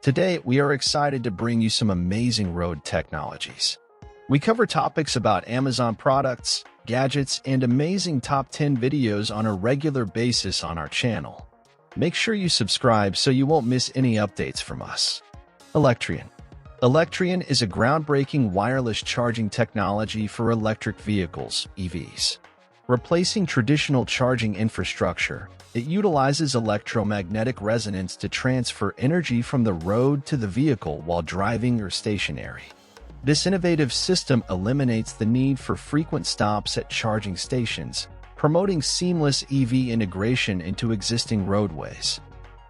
Today, we are excited to bring you some amazing road technologies. We cover topics about Amazon products, gadgets, and amazing top 10 videos on a regular basis on our channel. Make sure you subscribe so you won't miss any updates from us. Electrian. Electrian is a groundbreaking wireless charging technology for electric vehicles, EVs. Replacing traditional charging infrastructure, it utilizes electromagnetic resonance to transfer energy from the road to the vehicle while driving or stationary. This innovative system eliminates the need for frequent stops at charging stations, promoting seamless EV integration into existing roadways.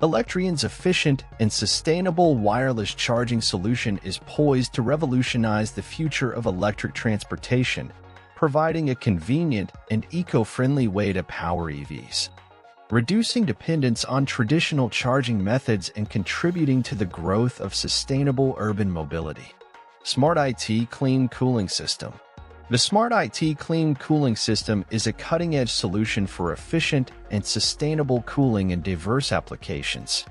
Electrian's efficient and sustainable wireless charging solution is poised to revolutionize the future of electric transportation, providing a convenient and eco-friendly way to power EVs, reducing dependence on traditional charging methods and contributing to the growth of sustainable urban mobility. SmartIt Clean Cooling System. The SmartIt Clean Cooling System is a cutting-edge solution for efficient and sustainable cooling in diverse applications.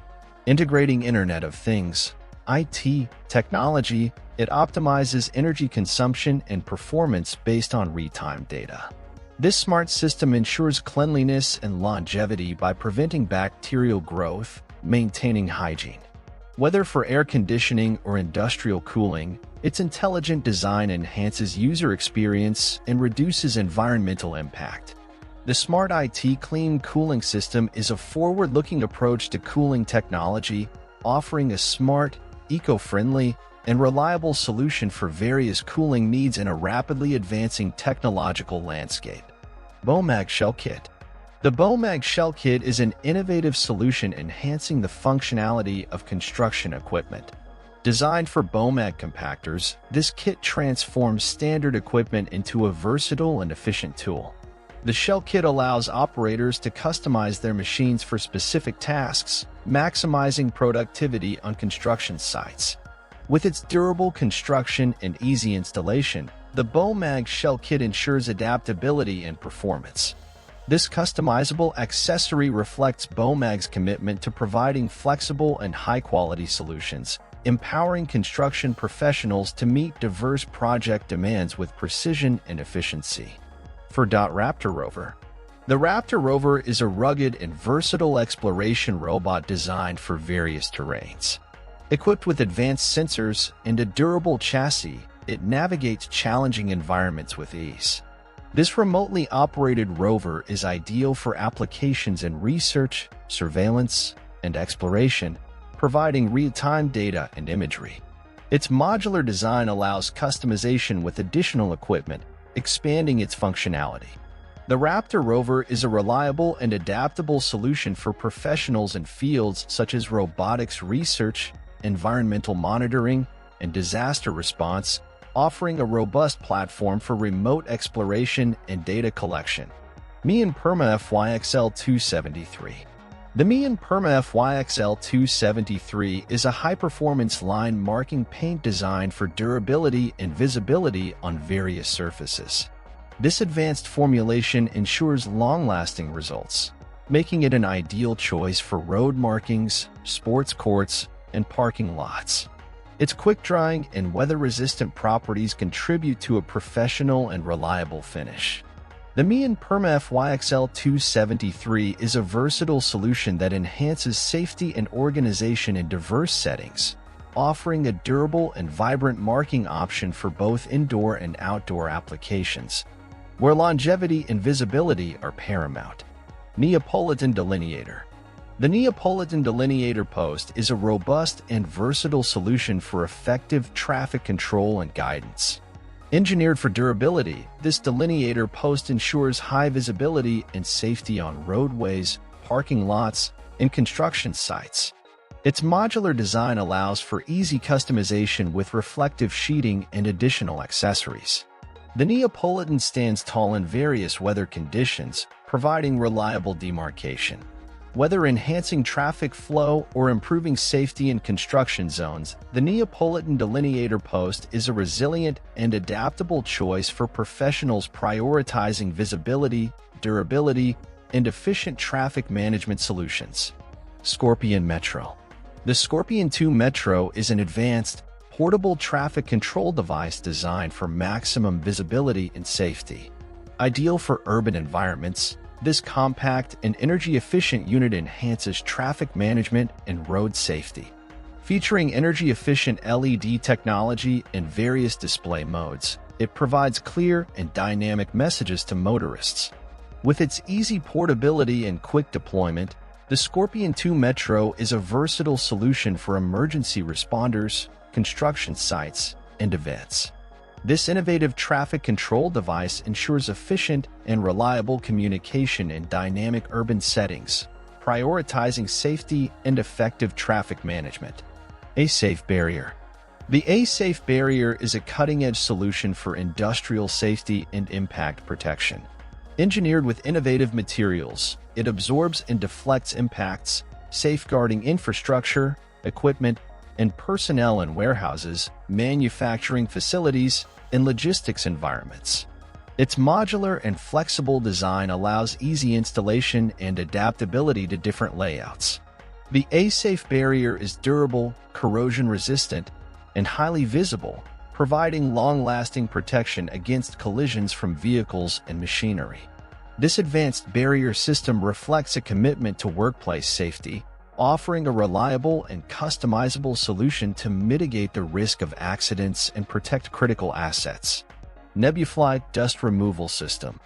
Integrating Internet of Things, IT, technology, it optimizes energy consumption and performance based on real-time data. This smart system ensures cleanliness and longevity by preventing bacterial growth, maintaining hygiene. Whether for air conditioning or industrial cooling, its intelligent design enhances user experience and reduces environmental impact. The SmartIt Clean Cooling System is a forward-looking approach to cooling technology, offering a smart, eco-friendly, and reliable solution for various cooling needs in a rapidly advancing technological landscape. BOMAG Shell Kit. The BOMAG Shell Kit is an innovative solution enhancing the functionality of construction equipment. Designed for BOMAG compactors, this kit transforms standard equipment into a versatile and efficient tool. The Shell Kit allows operators to customize their machines for specific tasks, maximizing productivity on construction sites. With its durable construction and easy installation, the BOMAG Shell Kit ensures adaptability and performance. This customizable accessory reflects BOMAG's commitment to providing flexible and high-quality solutions, empowering construction professionals to meet diverse project demands with precision and efficiency. For Raptor Rover. The Raptor Rover is a rugged and versatile exploration robot designed for various terrains. Equipped with advanced sensors and a durable chassis, it navigates challenging environments with ease. This remotely operated rover is ideal for applications in research, surveillance, and exploration, providing real-time data and imagery. Its modular design allows customization with additional equipment, expanding its functionality. The Raptor Rover is a reliable and adaptable solution for professionals in fields such as robotics research, environmental monitoring, and disaster response, offering a robust platform for remote exploration and data collection. PermaFXL 273. The PermaFXL 273 is a high-performance line marking paint designed for durability and visibility on various surfaces. This advanced formulation ensures long-lasting results, making it an ideal choice for road markings, sports courts, and parking lots. Its quick-drying and weather-resistant properties contribute to a professional and reliable finish. The PermaFXL 273 is a versatile solution that enhances safety and organization in diverse settings, offering a durable and vibrant marking option for both indoor and outdoor applications, where longevity and visibility are paramount. Neopolitan Delineator. The Neopolitan Delineator post is a robust and versatile solution for effective traffic control and guidance. Engineered for durability, this delineator post ensures high visibility and safety on roadways, parking lots, and construction sites. Its modular design allows for easy customization with reflective sheeting and additional accessories. The Neopolitan stands tall in various weather conditions, providing reliable demarcation. Whether enhancing traffic flow or improving safety in construction zones, the Neopolitan Delineator post is a resilient and adaptable choice for professionals prioritizing visibility, durability, and efficient traffic management solutions. Scorpion Metro. The Scorpion 2 Metro is an advanced, portable traffic control device designed for maximum visibility and safety. Ideal for urban environments, this compact and energy-efficient unit enhances traffic management and road safety. Featuring energy-efficient LED technology in various display modes, it provides clear and dynamic messages to motorists. With its easy portability and quick deployment, the Scorpion 2 Metro is a versatile solution for emergency responders, construction sites, and events. This innovative traffic control device ensures efficient and reliable communication in dynamic urban settings, prioritizing safety and effective traffic management. ASafe Barrier. The ASafe Barrier is a cutting-edge solution for industrial safety and impact protection. Engineered with innovative materials, it absorbs and deflects impacts, safeguarding infrastructure, equipment, and personnel in warehouses, manufacturing facilities, and logistics environments. Its modular and flexible design allows easy installation and adaptability to different layouts. The ASafe Barrier is durable, corrosion-resistant, and highly visible, providing long-lasting protection against collisions from vehicles and machinery. This advanced barrier system reflects a commitment to workplace safety, offering a reliable and customizable solution to mitigate the risk of accidents and protect critical assets. Nebulous Dust Removal System.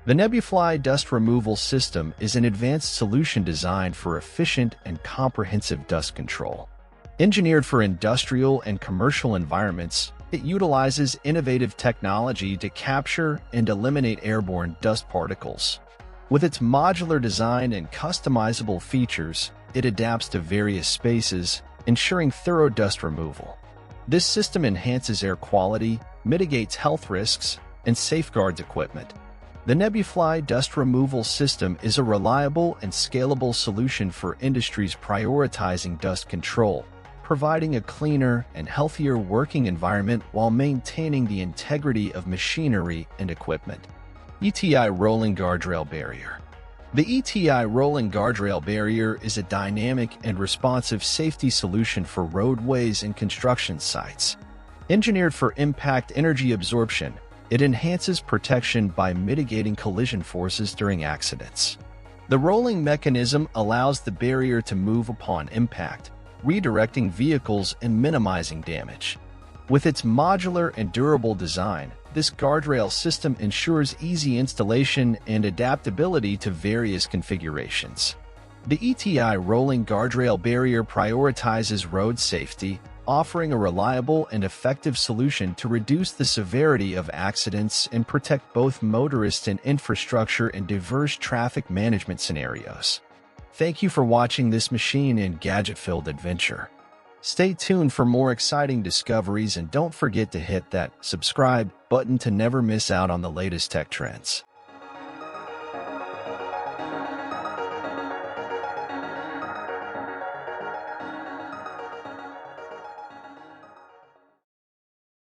The Nebulous Dust Removal System is an advanced solution designed for efficient and comprehensive dust control. Engineered for industrial and commercial environments, it utilizes innovative technology to capture and eliminate airborne dust particles. With its modular design and customizable features, it adapts to various spaces, ensuring thorough dust removal. This system enhances air quality, mitigates health risks, and safeguards equipment. The Nebulous Dust Removal System is a reliable and scalable solution for industries prioritizing dust control, providing a cleaner and healthier working environment while maintaining the integrity of machinery and equipment. ETI Rolling Guardrail Barrier. The ETI Rolling Guardrail Barrier is a dynamic and responsive safety solution for roadways and construction sites. Engineered for impact energy absorption, it enhances protection by mitigating collision forces during accidents. The rolling mechanism allows the barrier to move upon impact, redirecting vehicles and minimizing damage. With its modular and durable design, this guardrail system ensures easy installation and adaptability to various configurations. The ETI Rolling Guardrail Barrier prioritizes road safety, offering a reliable and effective solution to reduce the severity of accidents and protect both motorists and infrastructure in diverse traffic management scenarios. Thank you for watching this machine and gadget-filled adventure. Stay tuned for more exciting discoveries and don't forget to hit that subscribe button to never miss out on the latest tech trends.